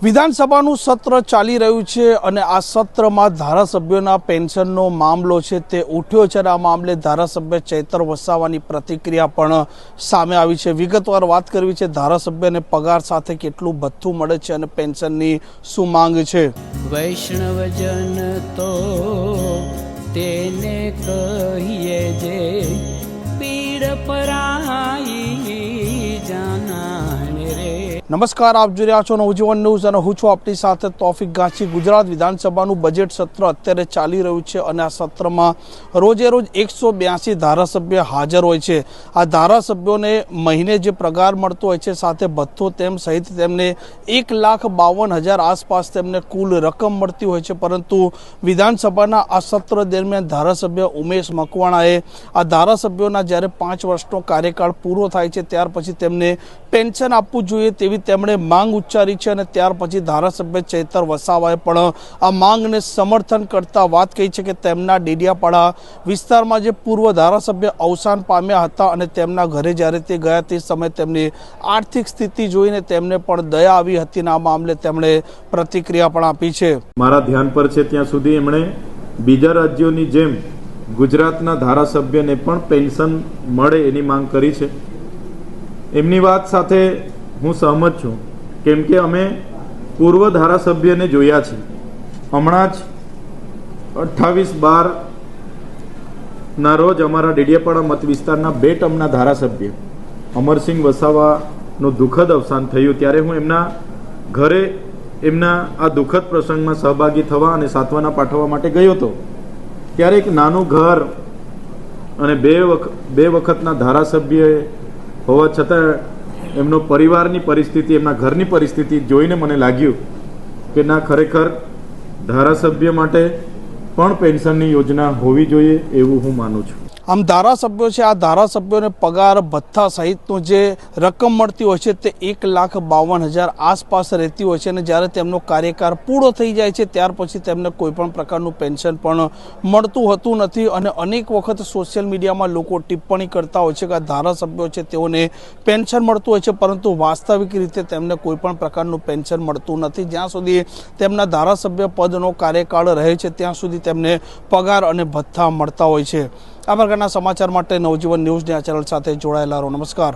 વિધાનસભાનું સત્ર ચાલી રહ્યું છે અને આ સત્રમાં ધારાસભ્યોના પેન્શનનો મામલો છે તે ઉઠ્યો છે અને આ મામલે ધારાસભ્ય ચૈતર વસાવાની પ્રતિક્રિયા પણ સામે આવી છે। વિગતવાર વાત કરવી છે ધારાસભ્યને પગાર સાથે કેટલું ભથ્થું મળે છે અને પેન્શનની શું માંગ છે। વૈષ્ણવજન તો તેને કહીએ જે પીડ પરાઈ જાનાને રે। નમસ્કાર, આપ જોઈ રહ્યા છો નવજીવન ન્યૂઝ અને હું છું આપની સાથે તોફિક ગાંચી। ગુજરાત વિધાનસભાનું બજેટ સત્ર અત્યારે ચાલી રહ્યું છે અને આ સત્રમાં રોજે રોજ 182 ધારાસભ્ય હાજર હોય છે। આ ધારાસભ્યોને મહિને જે પગાર મળતો હોય છે સાથે ભથ્થો તેમ સહિત તેમને 1,52,000 આસપાસ તેમને કુલ રકમ મળતી હોય છે। પરંતુ વિધાનસભાના આ સત્ર દરમિયાન ધારાસભ્ય ઉમેશ મકવાણાએ આ ધારાસભ્યોના જ્યારે 5 વર્ષનો કાર્યકાળ પૂરો થાય છે ત્યાર પછી તેમને પેન્શન આપવું જોઈએ તેવી તેમણે માંગ ઉચ્ચારી છે અને ત્યાર પછી ધારાસભ્ય ચૈતર વસાવાએ પણ આ માંગને સમર્થન કરતા વાત કહી છે કે તેમના ડેડિયાપાડા વિસ્તારમાં જે પૂર્વ ધારાસભ્ય અવસાન પામ્યા હતા અને તેમના ઘરે જ્યારે તે ગયા તે સમયે તેમની આર્થિક સ્થિતિ જોઈને તેમને પણ દયા આવી હતી અને આ મામલે તેમણે પ્રતિક્રિયા પણ આપી છે। મારા ધ્યાન પર છે ત્યાં સુધી એમણે બીજા રાજ્યોની જેમ ગુજરાતના ધારાસભ્યને પણ પેન્શન મળે એની માંગ કરી છે। એમની વાત સાથે હું સહમત છું, કેમ કે અમે પૂર્વ ધારાસભ્યને જોયા છે। હમણાં જ 28/12 રોજ અમારા ડેડિયાપાડા મત વિસ્તારના 2 ટર્મના ધારાસભ્ય અમરસિંહ વસાવાનું દુઃખદ અવસાન થયું ત્યારે હું એમના ઘરે એમના આ દુઃખદ પ્રસંગમાં સહભાગી થવા અને સાંત્વના પાઠવવા માટે ગયો હતો। ત્યારે એક નાનું ઘર અને બે વખતના ધારાસભ્ય હોવા છતાં એમનો પરિવારની પરિસ્થિતિ, એમના ઘરની પરિસ્થિતિ જોઈને મને લાગ્યું કે ના, ખરેખર ધારાસભ્ય માટે પણ પેન્શનની યોજના હોવી જોઈએ એવું હું માનું છું। આમ ધારાસભ્યો છે, આ ધારાસભ્યોને પગાર ભથ્થા સહિતનું જે રકમ મળતી હોય છે તે 1,52,000 આસપાસ રહેતી હોય છે અને જ્યારે તેમનો કાર્યકાળ પૂરો થઈ જાય છે ત્યાર પછી તેમને કોઈ પણ પ્રકારનું પેન્શન પણ મળતું હોતું નથી અને અનેક વખત સોશિયલ મીડિયામાં લોકો ટિપ્પણી કરતા હોય છે કે આ ધારાસભ્યો છે તેઓને પેન્શન મળતું હોય છે પરંતુ વાસ્તવિક રીતે તેમને કોઈ પણ પ્રકારનું પેન્શન મળતું નથી। જ્યાં સુધી તેમના ધારાસભ્ય પદનો કાર્યકાળ રહે છે ત્યાં સુધી તેમને પગાર અને ભથ્થા મળતા હોય છે। આ પ્રકારના સમાચાર માટે નવજીવન ન્યૂઝની આ ચેનલ સાથે જોડાયેલા રહો। નમસ્કાર।